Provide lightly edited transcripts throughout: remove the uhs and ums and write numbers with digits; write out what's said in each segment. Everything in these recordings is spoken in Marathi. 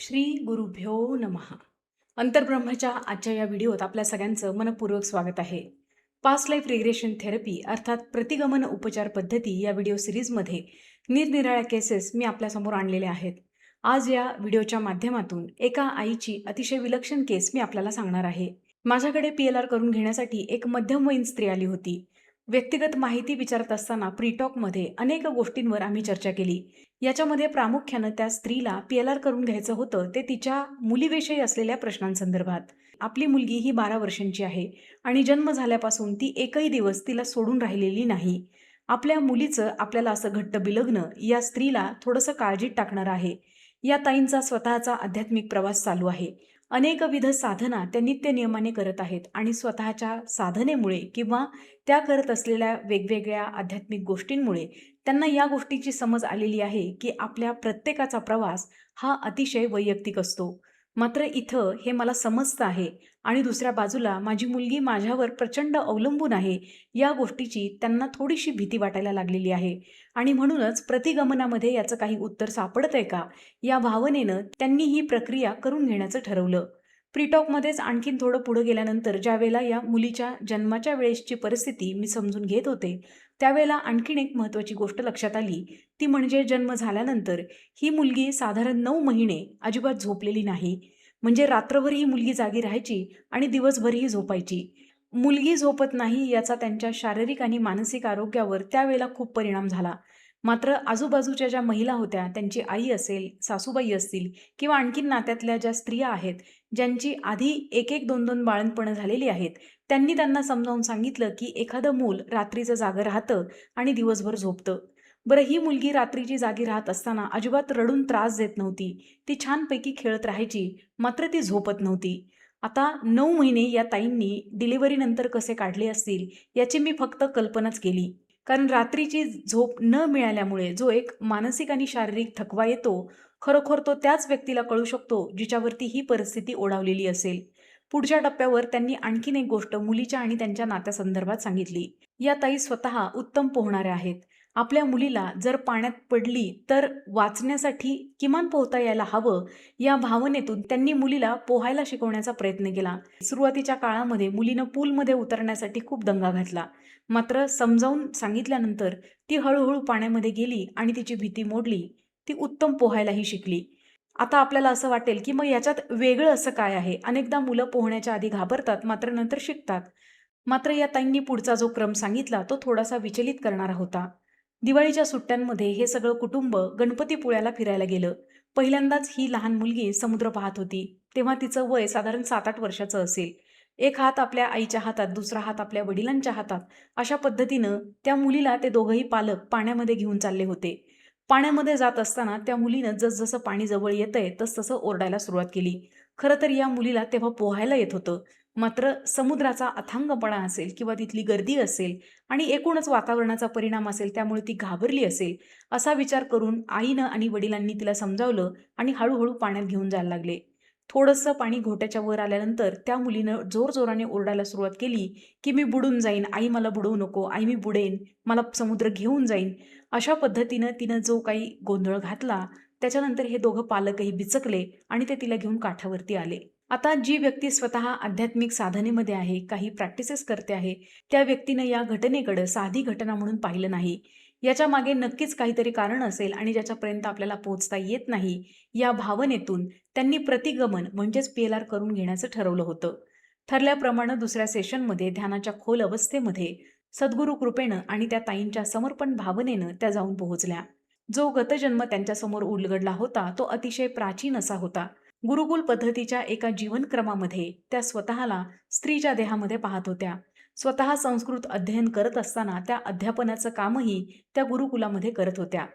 श्री गुरुभ्यो नमः. अंतर्ब्रह्माच्या आजच्या या व्हिडिओत आपल्या सगळ्यांचं मनपूर्वक स्वागत आहे. पास्ट लाईफ रिग्रेशन थेरपी अर्थात प्रतिगमन उपचार पद्धती या व्हिडिओ सिरीजमध्ये निरनिराळ्या केसेस मी आपल्यासमोर आणलेल्या आहेत. आज या व्हिडिओच्या माध्यमातून एका आईची अतिशय विलक्षण केस मी आपल्याला सांगणार आहे. माझ्याकडे PLR करून घेण्यासाठी एक मध्यमवयीन स्त्री आली होती. व्यक्तिगत माहिती विचारत असताना प्रीटॉकमध्ये अनेक गोष्टींवर आम्ही चर्चा केली. याच्यामध्ये प्रामुख्यानं त्या स्त्रीला PLR करून घ्यायचं होतं ते तिच्या मुलीविषयी असलेल्या प्रश्नांसंदर्भात. आपली मुलगी ही 12 वर्षांची आहे आणि जन्म झाल्यापासून ती एकही दिवस तिला सोडून राहिलेली नाही. आपल्या मुलीचं आपल्याला असं घट्ट बिलगणं या स्त्रीला थोडंसं काळजीत टाकणारं आहे. या ताईंचा स्वतःचा आध्यात्मिक प्रवास चालू आहे. अनेकविध साधना त्या नित्यनियमाने करत आहेत आणि स्वतःच्या साधनेमुळे किंवा त्या करत असलेल्या वेगवेगळ्या आध्यात्मिक गोष्टींमुळे त्यांना या गोष्टीची समज आलेली आहे की आपल्या प्रत्येकाचा प्रवास हा अतिशय वैयक्तिक असतो. मात्र इथं हे मला समजतं आहे आणि दुसऱ्या बाजूला माझी मुलगी माझ्यावर प्रचंड अवलंबून आहे या गोष्टीची त्यांना थोडीशी भीती वाटायला लागलेली आहे आणि म्हणूनच प्रतिगमनामध्ये याचं काही उत्तर सापडतंय का या भावनेनं त्यांनी ही प्रक्रिया करून घेण्याचं ठरवलं. प्रीटॉकमध्येच आणखीन थोडं पुढे गेल्यानंतर ज्यावेळेला या मुलीच्या जन्माच्या वेळेसची परिस्थिती मी समजून घेत होते त्यावेळेला आणखीन एक महत्त्वाची गोष्ट लक्षात आली, ती म्हणजे जन्म झाल्यानंतर ही मुलगी साधारण 9 महिने अजिबात झोपलेली नाही. म्हणजे रात्रभर ही मुलगी जागी राहायची आणि दिवसभरही झोपायची. मुलगी झोपत नाही याचा त्यांच्या शारीरिक आणि मानसिक आरोग्यावर त्यावेळेला खूप परिणाम झाला. मात्र आजूबाजूच्या ज्या महिला होत्या, त्यांची आई असेल, सासूबाई असतील किंवा आणखीन नात्यातल्या ज्या स्त्रिया आहेत, ज्यांची आधी 1-1, 2-2 बाळंतपणं झालेली आहेत, त्यांनी त्यांना समजावून सांगितलं की एखादं मूल रात्रीचं जागं राहतं आणि दिवसभर झोपतं. बरं, ही मुलगी रात्रीची जागी राहत असताना अजिबात रडून त्रास देत नव्हती. ती छानपैकी खेळत राहायची, मात्र ती झोपत नव्हती. आता 9 महिने या ताईंनी डिलिव्हरीनंतर कसे काढले असतील याची मी फक्त कल्पनाच केली. कारण रात्रीची झोप न मिळाल्यामुळे जो एक मानसिक आणि शारीरिक थकवा येतो, खरोखर तो त्याच व्यक्तीला कळू शकतो जिच्यावरती ही परिस्थिती ओढावलेली असेल. पुढच्या टप्प्यावर त्यांनी आणखीन एक गोष्ट मुलीच्या आणि त्यांच्या नात्यासंदर्भात सांगितली. या ताई स्वतः उत्तम पोहणाऱ्या आहेत. आपल्या मुलीला जर पाण्यात पडली तर वाचण्यासाठी किमान पोहता यायला हवं या भावनेतून त्यांनी मुलीला पोहायला शिकवण्याचा प्रयत्न केला. सुरुवातीच्या काळामध्ये मुलीनं पूलमध्ये उतरण्यासाठी खूप दंगा घातला. मात्र समजावून सांगितल्यानंतर ती हळूहळू पाण्यामध्ये गेली आणि तिची भीती मोडली. ती उत्तम पोहायलाही शिकली. आता आपल्याला असं वाटेल की मग याच्यात वेगळं असं काय आहे? अनेकदा मुलं पोहण्याच्या आधी घाबरतात, मात्र नंतर शिकतात. मात्र या ताईंनी पुढचा जो क्रम सांगितला तो थोडासा विचलित करणारा होता. दिवाळीच्या सुट्ट्यांमध्ये हे सगळं कुटुंब गणपतीपुळ्याला फिरायला गेलं. पहिल्यांदाच ही लहान मुलगी समुद्र पाहत होती. तेव्हा तिचं वय साधारण 7-8 वर्षाचं असेल. एक हात आपल्या आईच्या हातात, दुसरा हात आपल्या वडिलांच्या हातात. अशा पद्धतीनं त्या मुलीला ते दोघंही पालक पाण्यामध्ये घेऊन चालले होते. पाण्यामध्ये जात असताना त्या मुलीनं जसजसं पाणी जवळ येतंय तसतसं ओरडायला सुरुवात केली. खरं तर या मुलीला तेव्हा पोहायला येत होतं. मात्र समुद्राचा अथांगपणा असेल किंवा तिथली गर्दी असेल आणि एकूणच वातावरणाचा परिणाम असेल त्यामुळे ती घाबरली असेल, असा विचार करून आईनं आणि वडिलांनी तिला समजावलं आणि हळूहळू पाण्यात घेऊन जायला लागले. थोडंसं पाणी घोट्याच्या वर आल्यानंतर त्या मुलीनं जोरजोराने ओरडायला सुरुवात केली की मी बुडून जाईन, आई मला बुडवू नको, आई मी बुडेन, मला समुद्र घेऊन जाईन. अशा पद्धतीनं तिनं जो काही गोंधळ घातला त्याच्यानंतर हे दोघं पालकही बिचकले आणि ते तिला घेऊन काठावरती आले. आता जी व्यक्ती स्वतः आध्यात्मिक साधनेमध्ये आहे, काही प्रॅक्टिसेस करते आहे, त्या व्यक्तीनं या घटनेकडं साधी घटना म्हणून पाहिलं नाही. याच्या मागे नक्कीच काहीतरी कारण असेल आणि ज्याच्यापर्यंत आपल्याला पोहोचता येत नाही, या भावनेतून त्यांनी प्रतिगमन म्हणजेच PLR करून घेण्याचं ठरवलं होतं. ठरल्याप्रमाणे दुसऱ्या सेशनमध्ये ध्यानाच्या खोल अवस्थेमध्ये सद्गुरू कृपेनं आणि त्या ताईंच्या समर्पण भावनेनं त्या जाऊन पोहोचल्या. जो गतजन्म त्यांच्यासमोर उलगडला होता तो अतिशय प्राचीन असा होता. गुरुकुल पद्धतीच्या एका जीवनक्रमामध्ये त्या स्वतःला स्त्रीच्या देहामध्ये पाहत होत्या. स्वतः संस्कृत अध्ययन करत असताना त्या अध्यापनाचं कामही त्या गुरुकुलामध्ये करत होत्या.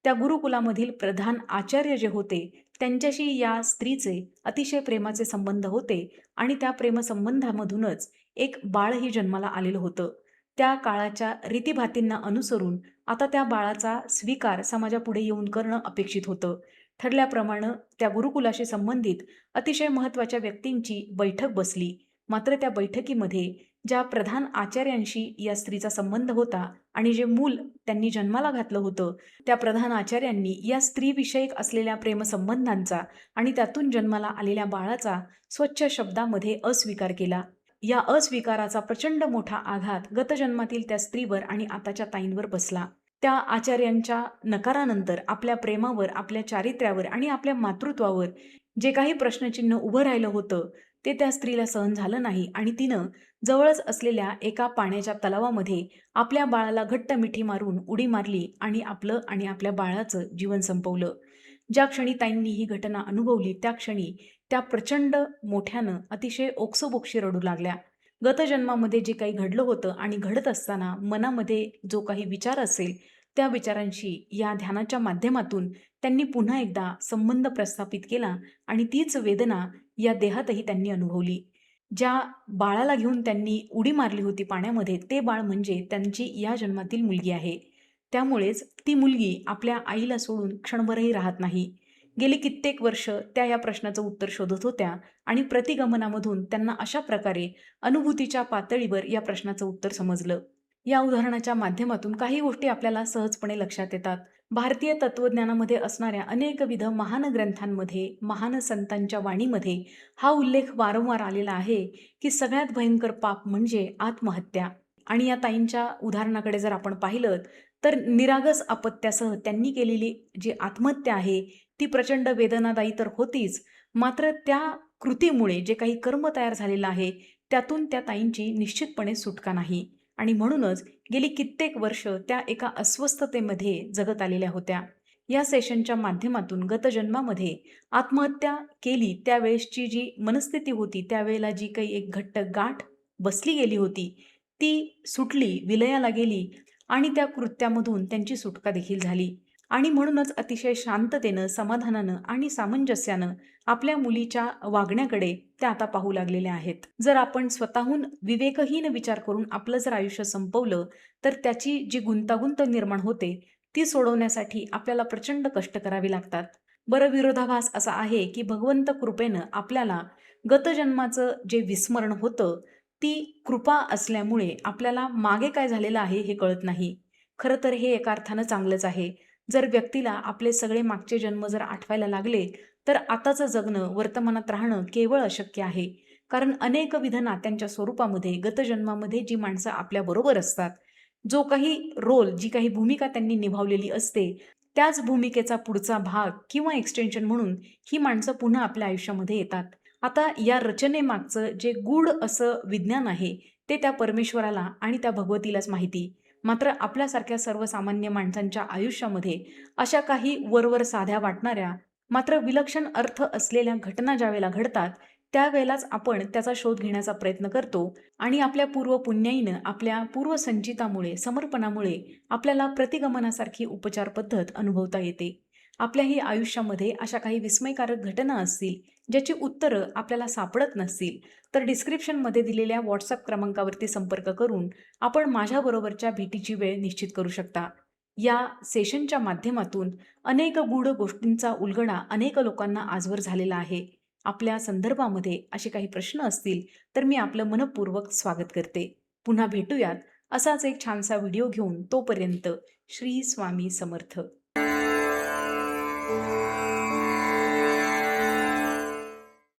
त्या गुरुकुलामधील प्रधान आचार्य जे होते त्यांच्याशी या स्त्रीचे अतिशय प्रेमाचे संबंध होते आणि त्या प्रेमसंबंधामधूनच एक बाळही जन्माला आलेलं होतं. त्या काळाच्या रीतीभातींना अनुसरून आता त्या बाळाचा स्वीकार समाजापुढे येऊन करणं अपेक्षित होतं. ठरल्याप्रमाणे त्या गुरुकुलाशी संबंधित अतिशय महत्त्वाच्या व्यक्तींची बैठक बसली. मात्र त्या बैठकीमध्ये ज्या प्रधान आचार्यांशी या स्त्रीचा संबंध होता आणि जे मूल त्यांनी जन्माला घातलं होतं, त्या प्रधान आचार्यांनी या स्त्रीविषयक असलेल्या प्रेमसंबंधांचा आणि त्यातून जन्माला आलेल्या बाळाचा स्वच्छ शब्दामध्ये अस्वीकार केला. या अस्वीकाराचा प्रचंड मोठा आघात गतजन्मातील त्या स्त्रीवर आणि आताच्या ताईंवर बसला. त्या आचार्यांच्या नकारानंतर आपल्या प्रेमावर, आपल्या चारित्र्यावर आणि आपल्या मातृत्वावर जे काही प्रश्नचिन्ह उभं राहिलं होतं, ते त्या स्त्रीला सहन झालं नाही आणि तिनं जवळच असलेल्या एका पाण्याच्या तलावामध्ये आपल्या बाळाला घट्ट मिठी मारून उडी मारली आणि आपलं आणि आपल्या बाळाचं जीवन संपवलं. ज्या क्षणी ताईंनी ही घटना अनुभवली, त्या क्षणी त्या प्रचंड मोठ्यानं अतिशय ओक्सबोक्शी रडू लागल्या. गतजन्मामध्ये जे काही घडलं होतं आणि घडत असताना मनामध्ये जो काही विचार असेल, त्या विचारांशी या ध्यानाच्या माध्यमातून त्यांनी पुन्हा एकदा संबंध प्रस्थापित केला आणि तीच वेदना या देहातही त्यांनी अनुभवली. ज्या बाळाला घेऊन त्यांनी उडी मारली होती पाण्यामध्ये, ते बाळ म्हणजे त्यांची या जन्मातील मुलगी आहे. त्यामुळेच ती मुलगी आपल्या आईला सोडून क्षणभरही राहत नाही. गेली कित्येक वर्ष त्या या प्रश्नाचं उत्तर शोधत होत्या आणि प्रतिगमनामधून त्यांना अशा प्रकारे अनुभूतीच्या पातळीवर या प्रश्नाचं उत्तर समजलं. या उदाहरणाच्या माध्यमातून काही गोष्टी आपल्याला सहजपणे लक्षात येतात. भारतीय तत्वज्ञानामध्ये असणाऱ्या अनेकविध महान ग्रंथांमध्ये, महान संतांच्या वाणीमध्ये हा उल्लेख वारंवार आलेला आहे की सगळ्यात भयंकर पाप म्हणजे आत्महत्या. आणि या ताईंच्या उदाहरणाकडे जर आपण पाहिलं तर निरागस अपत्यासह त्यांनी केलेली जी आत्महत्या आहे ती प्रचंड वेदनादायी तर होतीच, मात्र त्या कृतीमुळे जे काही कर्म तयार झालेलं आहे त्यातून त्या ताईंची निश्चितपणे सुटका नाही आणि म्हणूनच गेली कित्येक वर्ष त्या एका अस्वस्थतेमध्ये जगत आलेल्या होत्या. या सेशनच्या माध्यमातून गतजन्मामध्ये आत्महत्या केली त्यावेळेसची जी मनस्थिती होती, त्यावेळेला जी काही एक घट्ट गाठ बसली गेली होती, ती सुटली, विलयाला गेली आणि त्या कृत्यामधून त्यांची सुटका देखील झाली. आणि म्हणूनच अतिशय शांततेनं, समाधानानं आणि सामंजस्यानं आपल्या मुलीच्या वागण्याकडे त्या आता पाहू लागलेल्या आहेत. जर आपण स्वतःहून विवेकहीन विचार करून आपलं जर आयुष्य संपवलं, तर त्याची जी गुंतागुंत निर्माण होते, ती सोडवण्यासाठी आपल्याला प्रचंड कष्ट करावे लागतात. बरं, विरोधाभास असा आहे की भगवंत कृपेनं आपल्याला गतजन्माचं जे विस्मरण होतं, ती कृपा असल्यामुळे आपल्याला मागे काय झालेलं आहे हे कळत नाही. खरं तर हे एका अर्थानं चांगलंच आहे. जर व्यक्तीला आपले सगळे मागचे जन्म जर आठवायला लागले, तर आताचं जगणं, वर्तमानात राहणं केवळ अशक्य आहे. कारण अनेकविध नात्यांच्या स्वरूपामध्ये गतजन्मामध्ये जी माणसं आपल्याबरोबर असतात, जो काही रोल, जी काही भूमिका त्यांनी निभावलेली असते, त्याच भूमिकेचा पुढचा भाग किंवा एक्सटेन्शन म्हणून ही माणसं पुन्हा आपल्या आयुष्यामध्ये येतात. आता या रचनेमागचं जे गूढ असं विज्ञान आहे, ते त्या परमेश्वराला आणि त्या भगवतीलाच माहिती. मात्र आपल्यासारख्या सर्वसामान्य माणसांच्या आयुष्यामध्ये अशा काही वरवर साध्या वाटणाऱ्या मात्र विलक्षण अर्थ असलेल्या घटना ज्यावेळेला घडतात, त्यावेळेलाच आपण त्याचा शोध घेण्याचा प्रयत्न करतो आणि आपल्या पूर्वपुण्याईनं, आपल्या पूर्वसंचितामुळे, समर्पणामुळे आपल्याला प्रतिगमनासारखी उपचार पद्धत अनुभवता येते. आपल्याही आयुष्यामध्ये अशा काही विस्मयकारक घटना असतील, ज्याची उत्तरं आपल्याला सापडत नसतील, तर डिस्क्रिप्शनमध्ये दिलेल्या व्हॉट्सअप क्रमांकावरती संपर्क करून आपण माझ्याबरोबरच्या भेटीची वेळ निश्चित करू शकता. या सेशनच्या माध्यमातून अनेक गूढ गोष्टींचा उलगडा अनेक लोकांना आजवर झालेला आहे. आपल्या संदर्भामध्ये असे काही प्रश्न असतील तर मी आपलं मनःपूर्वक स्वागत करते. पुन्हा भेटूयात असाच एक छानसा व्हिडिओ घेऊन. तोपर्यंत श्री स्वामी समर्थ.